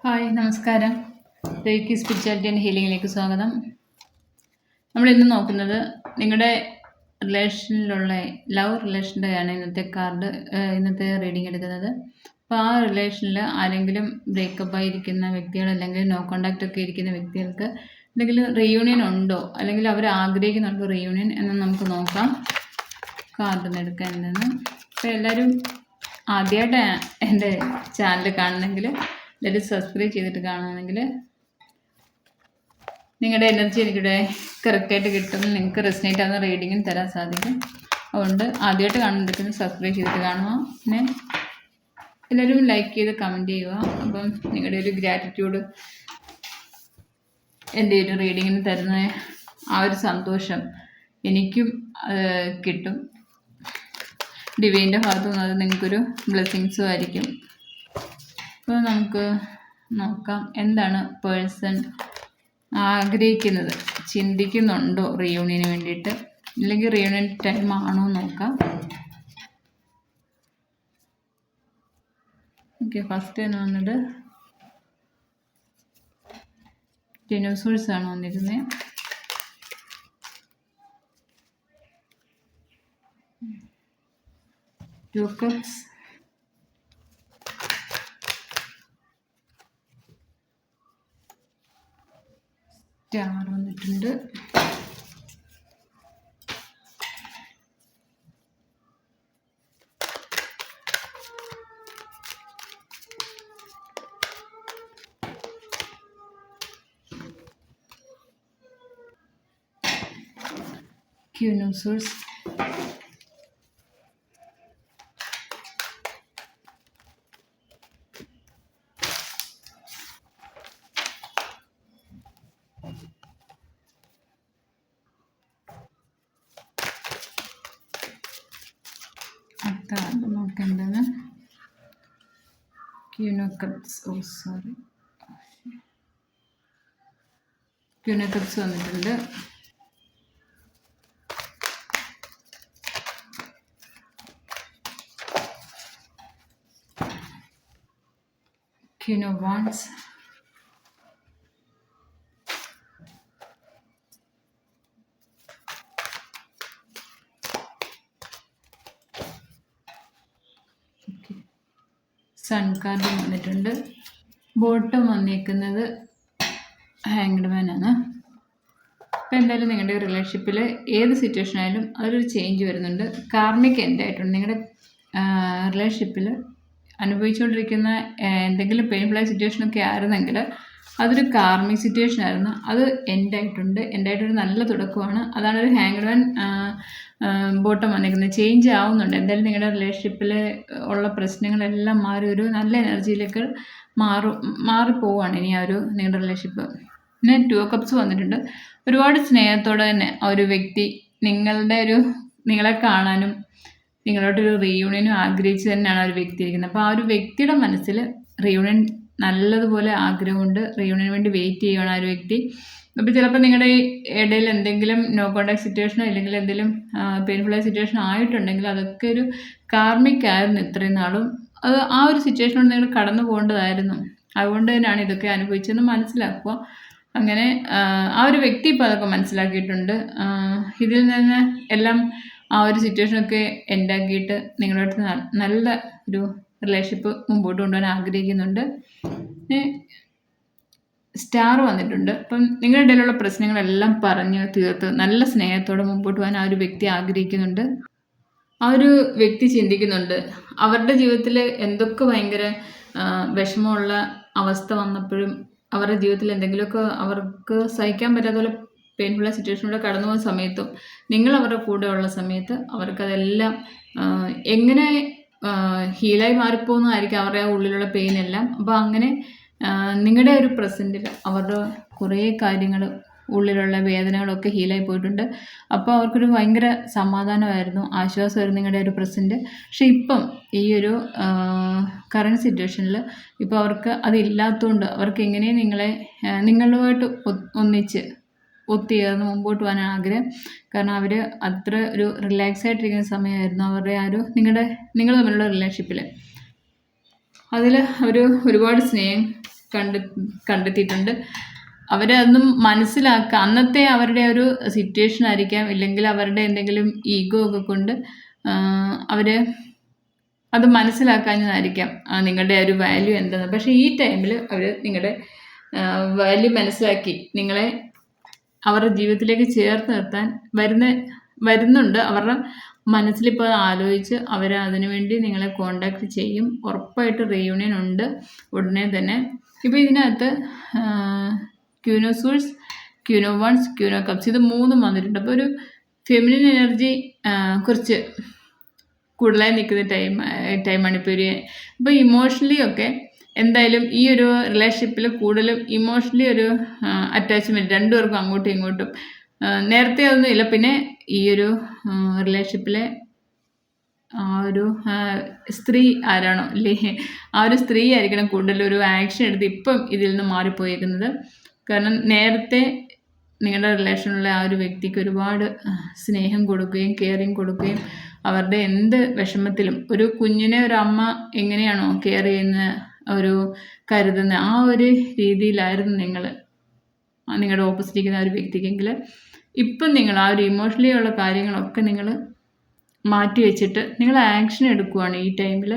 Hi നമസ്കാരം. Reiki spirituality and ഹീലിംഗിലേക്ക് സ്വാഗതം. നമ്മളിന്ന് നോക്കുന്നത് നിങ്ങളുടെ റിലേഷനിലുള്ള ലവ് റിലേഷൻ്റെയാണ് ഇന്നത്തെ റീഡിംഗ് എടുക്കുന്നത്. അപ്പോൾ ആ റിലേഷനിൽ ആരെങ്കിലും ബ്രേക്കപ്പ് ആയിരിക്കുന്ന വ്യക്തികൾ അല്ലെങ്കിൽ നോ കോണ്ടാക്റ്റ് ഒക്കെ ഇരിക്കുന്ന വ്യക്തികൾക്ക് എന്തെങ്കിലും റീയൂണിയൻ ഉണ്ടോ, അല്ലെങ്കിൽ അവർ ആഗ്രഹിക്കുന്നുണ്ടോ റീയൂണിയൻ എന്ന് നമുക്ക് നോക്കാം. കാർഡ് എടുക്കാൻ നിന്ന്. അപ്പോൾ എല്ലാവരും ആദ്യമായിട്ട് എൻ്റെ ചാനൽ കാണണമെങ്കിൽ എല്ലാവരും സബ്സ്ക്രൈബ് ചെയ്തിട്ട് കാണുകയാണെങ്കിൽ നിങ്ങളുടെ എനർജി എനിക്കിവിടെ കറക്റ്റായിട്ട് കിട്ടും. നിങ്ങൾക്ക് റെസിനേറ്റ് ആവുന്ന റീഡിങ്ങിന് തരാൻ സാധിക്കും. അതുകൊണ്ട് ആദ്യമായിട്ട് കാണുന്നതൊക്കെ സബ്സ്ക്രൈബ് ചെയ്തിട്ട് കാണുക. പിന്നെ എല്ലാവരും ലൈക്ക് ചെയ്ത് കമൻറ്റ് ചെയ്യുക. അപ്പം നിങ്ങളുടെ ഒരു ഗ്രാറ്റിറ്റ്യൂഡ് എൻ്റെ ഒരു റീഡിങ്ങിന് തരുന്ന ആ ഒരു സന്തോഷം എനിക്കും കിട്ടും. ഡിവൈൻ്റെ ഭാഗത്തു നിന്ന് അത് നിങ്ങൾക്കൊരു ബ്ലെസ്സിങ്സും ആയിരിക്കും. അപ്പോൾ നമുക്ക് നോക്കാം എന്താണ് പേഴ്സൺ ആഗ്രഹിക്കുന്നത്, ചിന്തിക്കുന്നുണ്ടോ റീയൂണിയന് വേണ്ടിയിട്ട്, അല്ലെങ്കിൽ റീയൂണിയൻ ടൈം ആണോ നോക്കാം. ഓക്കെ, ഫസ്റ്റ് തന്നെ വന്നത് ടെനോസോഴ്സ് ആണ് വന്നിരുന്നത്. ടു കപ്സ്, സ്റ്റാർ വന്നിട്ടുണ്ട്. ക്യൂനോസോഴ്സ്, അടുത്ത നോക്കേണ്ടത് ക്യൂനോകപ്സ്. ക്യൂനോകപ്സ് വന്നിട്ടുണ്ട്. Queen of Wands, sun card വന്നിട്ടുണ്ട്. ബോട്ടം വന്നിരിക്കുന്നത് ഹാങ്ഡ് മാൻ ആണ്. അപ്പോൾ എന്തായാലും നിങ്ങളുടെ റിലേഷൻഷിപ്പിൽ ഏത് സിറ്റുവേഷൻ ആയാലും അതൊരു ചേഞ്ച് വരുന്നുണ്ട്. കാർമിക് എൻഡ് ആയിട്ടുണ്ട്. നിങ്ങളുടെ റിലേഷൻഷിപ്പിൽ അനുഭവിച്ചുകൊണ്ടിരിക്കുന്ന എന്തെങ്കിലും പെയിൻഫുള്ളായ സിറ്റുവേഷനൊക്കെ ആയിരുന്നെങ്കിൽ അതൊരു കാർമിക് സിറ്റുവേഷൻ ആയിരുന്നു. അത് എൻഡായിട്ടൊരു നല്ല തുടക്കമാണ്. അതാണ് ഒരു ഹാങ്ഡ് മാൻ ബോട്ടം വന്നിരിക്കുന്നത്. ചേഞ്ച് ആവുന്നുണ്ട്. എന്തായാലും നിങ്ങളുടെ റിലേഷൻഷിപ്പിൽ ഉള്ള പ്രശ്നങ്ങളെല്ലാം മാറി ഒരു നല്ല എനർജിയിലേക്ക് മാറിപ്പോവാണ് ഇനി ആ ഒരു നിങ്ങളുടെ റിലേഷൻഷിപ്പ്. പിന്നെ ടു കപ്സ് വന്നിട്ടുണ്ട്. ഒരുപാട് സ്നേഹത്തോടെ തന്നെ ആ ഒരു വ്യക്തി നിങ്ങളെ കാണാനും നിങ്ങളോട്ടൊരു റീയൂണിയനും ആഗ്രഹിച്ച് തന്നെയാണ് ആ ഒരു വ്യക്തി ഇരിക്കുന്നത്. അപ്പോൾ ആ ഒരു വ്യക്തിയുടെ മനസ്സിൽ റീയൂണിയൻ നല്ലതുപോലെ ആഗ്രഹമുണ്ട്. റീയൂണിയന് വേണ്ടി വെയിറ്റ് ചെയ്യുകയാണ് ആ ഒരു വ്യക്തി. അപ്പോൾ ചിലപ്പോൾ നിങ്ങളുടെ ഇടയിൽ എന്തെങ്കിലും നോ കോണ്ടാക്ട് സിറ്റുവേഷനോ അല്ലെങ്കിൽ എന്തെങ്കിലും പെയിൻഫുള്ളായ സിറ്റുവേഷൻ ആയിട്ടുണ്ടെങ്കിൽ അതൊക്കെ ഒരു കാർമിക് ആയിരുന്നു ഇത്രയും നാളും. അത് ആ ഒരു സിറ്റുവേഷനോട് നിങ്ങൾ കടന്നു പോകേണ്ടതായിരുന്നു. അതുകൊണ്ട് തന്നെയാണ് ഇതൊക്കെ അനുഭവിച്ചതെന്ന് മനസ്സിലാക്കുക. അങ്ങനെ ആ ഒരു വ്യക്തി ഇപ്പോൾ അതൊക്കെ മനസ്സിലാക്കിയിട്ടുണ്ട്. ഇതിൽ നിന്ന് എല്ലാം ആ ഒരു സിറ്റുവേഷനൊക്കെ എൻഡാക്കിയിട്ട് നിങ്ങളോട് നല്ല ഒരു റിലേഷൻഷിപ്പ് മുമ്പോട്ട് കൊണ്ടുപോകാൻ ആഗ്രഹിക്കുന്നുണ്ട്. പിന്നെ സ്റ്റാർ വന്നിട്ടുണ്ട്. അപ്പം നിങ്ങളുടെ ഇടയിലുള്ള പ്രശ്നങ്ങളെല്ലാം പറഞ്ഞ് തീർത്ത് നല്ല സ്നേഹത്തോടെ മുമ്പോട്ട് പോകാൻ ആ ഒരു വ്യക്തി ആഗ്രഹിക്കുന്നുണ്ട്. ആ ഒരു വ്യക്തി ചിന്തിക്കുന്നുണ്ട് അവരുടെ ജീവിതത്തിൽ എന്തൊക്കെ ഭയങ്കര വിഷമമുള്ള അവസ്ഥ വന്നപ്പോഴും അവരുടെ ജീവിതത്തിൽ എന്തെങ്കിലുമൊക്കെ അവർക്ക് സഹിക്കാൻ പറ്റാത്ത പോലെ പെയിൻഫുള്ള സിറ്റുവേഷനിലൂടെ കടന്നു പോകുന്ന സമയത്തും നിങ്ങൾ അവരുടെ കൂടെ ഉള്ള സമയത്ത് അവർക്കതെല്ലാം എങ്ങനെ ഹീലായി മാറിപ്പോകുന്നതായിരിക്കും അവരുടെ ആ ഉള്ളിലുള്ള പെയിനെല്ലാം. അപ്പോൾ അങ്ങനെ നിങ്ങളുടെ ഒരു പ്രസൻറ്റിൽ അവരുടെ കുറേ കാര്യങ്ങൾ ഉള്ളിലുള്ള വേദനകളൊക്കെ ഹീലായി പോയിട്ടുണ്ട്. അപ്പോൾ അവർക്കൊരു ഭയങ്കര സമാധാനമായിരുന്നു, ആശ്വാസമായിരുന്നു നിങ്ങളുടെ ഒരു പ്രസൻറ്റ്. പക്ഷേ ഇപ്പം ഈ ഒരു കറണ്ട് സിറ്റുവേഷനിൽ ഇപ്പോൾ അവർക്ക് അതില്ലാത്തതുകൊണ്ട് അവർക്ക് എങ്ങനെയും നിങ്ങളുമായിട്ട് ഒത്തുചേർന്ന് മുമ്പോട്ട് പോകാനാണ് ആഗ്രഹം. കാരണം അവർ അത്ര ഒരു റിലാക്സ് ആയിട്ടിരിക്കുന്ന സമയമായിരുന്നു അവരുടെ ആ ഒരു നിങ്ങൾ തമ്മിലുള്ള റിലേഷൻഷിപ്പിൽ. അതിൽ അവർ ഒരുപാട് സ്നേഹം കണ്ടെത്തിയിട്ടുണ്ട്. അവരതൊന്നും മനസ്സിലാക്കുക അന്നത്തെ അവരുടെ ഒരു സിറ്റുവേഷൻ ആയിരിക്കാം, ഇല്ലെങ്കിൽ അവരുടെ എന്തെങ്കിലും ഈഗോ ഒക്കെ കൊണ്ട് അവർ അത് മനസ്സിലാക്കാഞ്ഞതായിരിക്കാം നിങ്ങളുടെ ഒരു വാല്യൂ എന്തെന്ന്. പക്ഷേ ഈ ടൈമിൽ അവർ നിങ്ങളുടെ വാല്യൂ മനസ്സിലാക്കി നിങ്ങളെ അവരുടെ ജീവിതത്തിലേക്ക് ചേർത്ത് നിർത്താൻ വരുന്നുണ്ട്. അവരുടെ മനസ്സിലിപ്പോൾ ആലോചിച്ച് അവർ അതിനുവേണ്ടി നിങ്ങളെ കോണ്ടാക്ട് ചെയ്യും. ഉറപ്പായിട്ട് റീയൂണിയൻ ഉണ്ട് ഉടനെ തന്നെ. ഇപ്പോൾ ഇതിനകത്ത് ക്യൂനോ സൂൾസ്, ക്യൂനോ വൺസ്, ക്യൂനോ കപ്സ് ഇത് 3 വന്നിട്ടുണ്ട്. അപ്പോൾ ഒരു ഫെമിനിൻ എനർജി കുറച്ച് കൂടുതലായി നിൽക്കുന്ന ടൈമാണ് ഇപ്പോൾ ഇപ്പോൾ ഇമോഷണലി ഒക്കെ എന്തായാലും ഈ ഒരു റിലേഷൻഷിപ്പിൽ കൂടുതലും ഇമോഷണലി ഒരു അറ്റാച്ച്മെൻറ്റ് രണ്ടുപേർക്കും അങ്ങോട്ടും ഇങ്ങോട്ടും നേരത്തെ ഒന്നും ഇല്ല. പിന്നെ ഈ ഒരു റിലേഷൻഷിപ്പിലെ ആ ഒരു സ്ത്രീ ആരാണോ അല്ലേ ആ ഒരു സ്ത്രീ ആയിരിക്കണം കൂടുതലൊരു ആക്ഷൻ എടുത്ത് ഇപ്പം ഇതിൽ നിന്ന് മാറിപ്പോയേക്കുന്നത്. കാരണം നേരത്തെ നിങ്ങളുടെ റിലേഷനിലുള്ള ആ ഒരു വ്യക്തിക്ക് ഒരുപാട് സ്നേഹം കൊടുക്കുകയും കെയറിങ് കൊടുക്കുകയും അവരുടെ എന്ത് വിഷമത്തിലും ഒരു കുഞ്ഞിനെ ഒരു അമ്മ എങ്ങനെയാണോ കെയർ ചെയ്യുന്ന ഒരു കരുതുന്ന ആ ഒരു രീതിയിലായിരുന്നു നിങ്ങളുടെ ഓപ്പോസിറ്റ് ഇരിക്കുന്ന ആ ഒരു വ്യക്തിക്കെങ്കിൽ ഇപ്പം നിങ്ങൾ ആ ഒരു ഇമോഷണലി ഉള്ള കാര്യങ്ങളൊക്കെ നിങ്ങൾ മാറ്റി വെച്ചിട്ട് നിങ്ങൾ ആക്ഷൻ എടുക്കുകയാണ് ഈ ടൈമിൽ.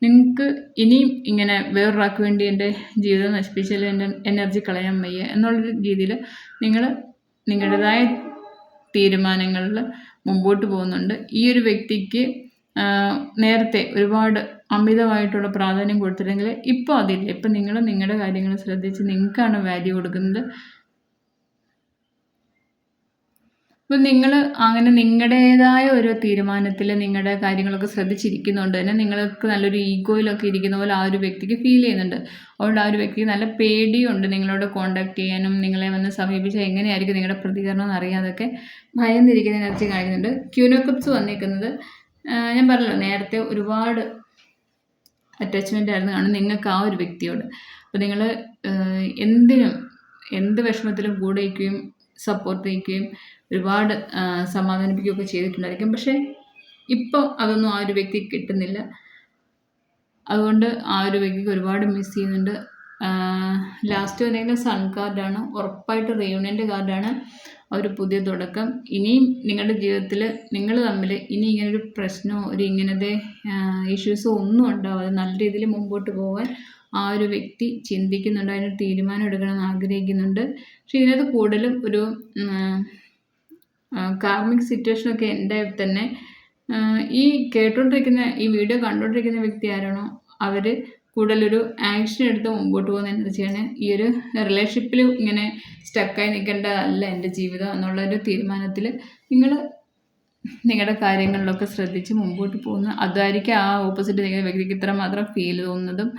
നിങ്ങൾക്ക് ഇനിയും ഇങ്ങനെ വേറൊരാൾക്ക് വേണ്ടി എൻ്റെ ജീവിതം നശിപ്പിച്ചാൽ എൻ്റെ എനർജി കളയാൻ വയ്യ എന്നുള്ളൊരു രീതിയിൽ നിങ്ങൾ നിങ്ങളുടേതായ തീരുമാനങ്ങളിൽ മുമ്പോട്ട് പോകുന്നുണ്ട്. ഈ ഒരു വ്യക്തിക്ക് നേരത്തെ ഒരുപാട് അമിതമായിട്ടുള്ള പ്രാധാന്യം കൊടുത്തില്ലെങ്കിൽ ഇപ്പോൾ അതില്ല. ഇപ്പം നിങ്ങൾ നിങ്ങളുടെ കാര്യങ്ങൾ ശ്രദ്ധിച്ച് നിങ്ങൾക്കാണ് വാല്യൂ കൊടുക്കുന്നത്. അപ്പം നിങ്ങൾ അങ്ങനെ നിങ്ങളുടേതായ ഒരു തീരുമാനത്തിൽ നിങ്ങളുടെ കാര്യങ്ങളൊക്കെ ശ്രദ്ധിച്ചിരിക്കുന്നതുകൊണ്ട് തന്നെ നിങ്ങൾക്ക് നല്ലൊരു ഈഗോയിലൊക്കെ ഇരിക്കുന്ന പോലെ ആ ഒരു വ്യക്തിക്ക് ഫീൽ ചെയ്യുന്നുണ്ട്. അതുകൊണ്ട് ആ ഒരു വ്യക്തിക്ക് നല്ല പേടിയുണ്ട് നിങ്ങളോട് കോണ്ടാക്ട് ചെയ്യാനും നിങ്ങളെ വന്ന് സമീപിച്ചാൽ എങ്ങനെയായിരിക്കും നിങ്ങളുടെ പ്രതികരണം എന്നറിയാതൊക്കെ ഭയന്നിരിക്കുന്ന എനർജി കാണിക്കുന്നുണ്ട്. ക്യൂനോ കപ്സ് വന്നിരിക്കുന്നത് ഞാൻ പറഞ്ഞല്ലോ നേരത്തെ ഒരുപാട് അറ്റാച്ച്മെൻ്റ് ആയിരുന്നു കാണും നിങ്ങൾക്ക് ആ ഒരു വ്യക്തിയോട്. അപ്പോൾ നിങ്ങൾ എന്ത് വിഷമത്തിലും കൂടെ ഇരിക്കുകയും സപ്പോർട്ട് ചെയ്യുകയും ഒരുപാട് സമാധാനിപ്പിക്കുകയൊക്കെ ചെയ്തിട്ടുണ്ടായിരിക്കും. പക്ഷേ ഇപ്പോൾ അതൊന്നും ആ ഒരു വ്യക്തിക്ക് കിട്ടുന്നില്ല. അതുകൊണ്ട് ആ ഒരു വ്യക്തിക്ക് ഒരുപാട് മിസ് ചെയ്യുന്നുണ്ട്. ലാസ്റ്റ് വന്നെങ്കിൽ സൺ കാർഡാണ്. ഉറപ്പായിട്ട് റീയൂണിയൻ്റെ കാർഡാണ്. ഒരു പുതിയ തുടക്കം. ഇനിയും നിങ്ങളുടെ ജീവിതത്തിൽ നിങ്ങൾ തമ്മിൽ ഇനി ഇങ്ങനൊരു പ്രശ്നമോ ഒരു ഇങ്ങനത്തെ ഇഷ്യൂസോ ഒന്നും ഉണ്ടാവാതെ നല്ല രീതിയിൽ മുമ്പോട്ട് പോകാൻ ആ ഒരു വ്യക്തി ചിന്തിക്കുന്നുണ്ട്. അതിനൊരു തീരുമാനം എടുക്കണമെന്ന് ആഗ്രഹിക്കുന്നുണ്ട്. പക്ഷേ ഇതിനകത്ത് കൂടുതലും ഒരു കാർമിക് സിറ്റുവേഷനൊക്കെ എൻ്റെ തന്നെ ഈ ഈ വീഡിയോ കണ്ടുകൊണ്ടിരിക്കുന്ന വ്യക്തി ആരാണോ അവർ കൂടുതലൊരു ആക്ഷൻ എടുത്ത് മുമ്പോട്ട് പോകുന്ന എനർജിയാണ്. ഈ ഒരു റിലേഷൻഷിപ്പിൽ ഇങ്ങനെ സ്റ്റക്കായി നിൽക്കേണ്ടതല്ല എൻ്റെ ജീവിതം എന്നുള്ളൊരു തീരുമാനത്തിൽ നിങ്ങൾ നിങ്ങളുടെ കാര്യങ്ങളിലൊക്കെ ശ്രദ്ധിച്ച് മുമ്പോട്ട് പോകുന്നു. അതായിരിക്കും ആ ഓപ്പോസിറ്റ് നിൽക്കുന്ന വ്യക്തിക്ക് ഇത്രമാത്രം ഫീൽ തോന്നുന്നതും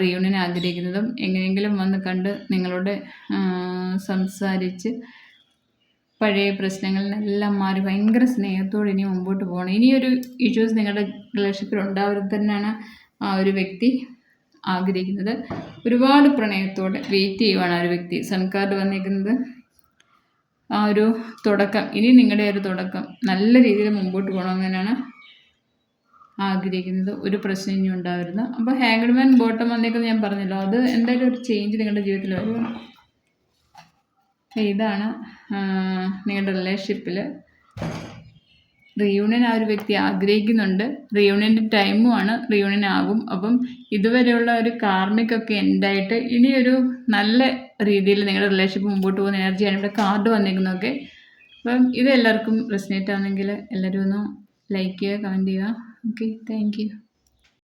റീയൂണിയൻ ആഗ്രഹിക്കുന്നതും. എങ്ങനെയെങ്കിലും വന്ന് കണ്ട് നിങ്ങളോട് സംസാരിച്ച് പഴയ പ്രശ്നങ്ങളിലെല്ലാം മാറി ഭയങ്കര സ്നേഹത്തോടെ ഇനി മുമ്പോട്ട് പോകണം. ഇനിയൊരു ഇഷ്യൂസ് നിങ്ങളുടെ റിലേഷൻഷിപ്പിൽ ഉണ്ടാവരുത് തന്നെയാണ് ആ ഒരു വ്യക്തി ആഗ്രഹിക്കുന്നത്. ഒരുപാട് പ്രണയത്തോടെ വെയിറ്റ് ചെയ്യുവാണ് ആ ഒരു വ്യക്തി. സൺ കാർഡ് വന്നിരിക്കുന്നത് ആ ഒരു തുടക്കം, ഇനി നിങ്ങളുടെ ഒരു തുടക്കം നല്ല രീതിയിൽ മുമ്പോട്ട് പോകണമെന്ന് തന്നെയാണ് ആഗ്രഹിക്കുന്നത്. ഒരു പ്രശ്നം ഇനി ഉണ്ടാവരുത്. അപ്പോൾ ഹാങ്ഡ് മാൻ ബോട്ടം വന്നേക്കുന്നത് ഞാൻ പറഞ്ഞല്ലോ, അത് എന്തായാലും ഒരു ചേഞ്ച് നിങ്ങളുടെ ജീവിതത്തിൽ വരും. ഇതാണ് നിങ്ങളുടെ റിലേഷൻഷിപ്പിൽ റീയൂണിയൻ ആ ഒരു വ്യക്തി ആഗ്രഹിക്കുന്നുണ്ട്. റീയൂണിയൻ്റെ ടൈമുമാണ്, റീയൂണിയൻ ആകും. അപ്പം ഇതുവരെയുള്ള ഒരു കാർമിക്കൊക്കെ എൻഡായിട്ട് ഇനിയൊരു നല്ല രീതിയിൽ നിങ്ങളുടെ റിലേഷൻഷിപ്പ് മുമ്പോട്ട് പോകുന്ന എനർജിയാണ് ഇവിടെ കാർഡ് വന്നിരിക്കുന്നതൊക്കെ. അപ്പം ഇത് എല്ലാവർക്കും റെസനേറ്റ് ആവുന്നെങ്കിൽ എല്ലാവരും ഒന്ന് ലൈക്ക് ചെയ്യുക, കമൻറ്റ് ചെയ്യുക. Okay, thank you.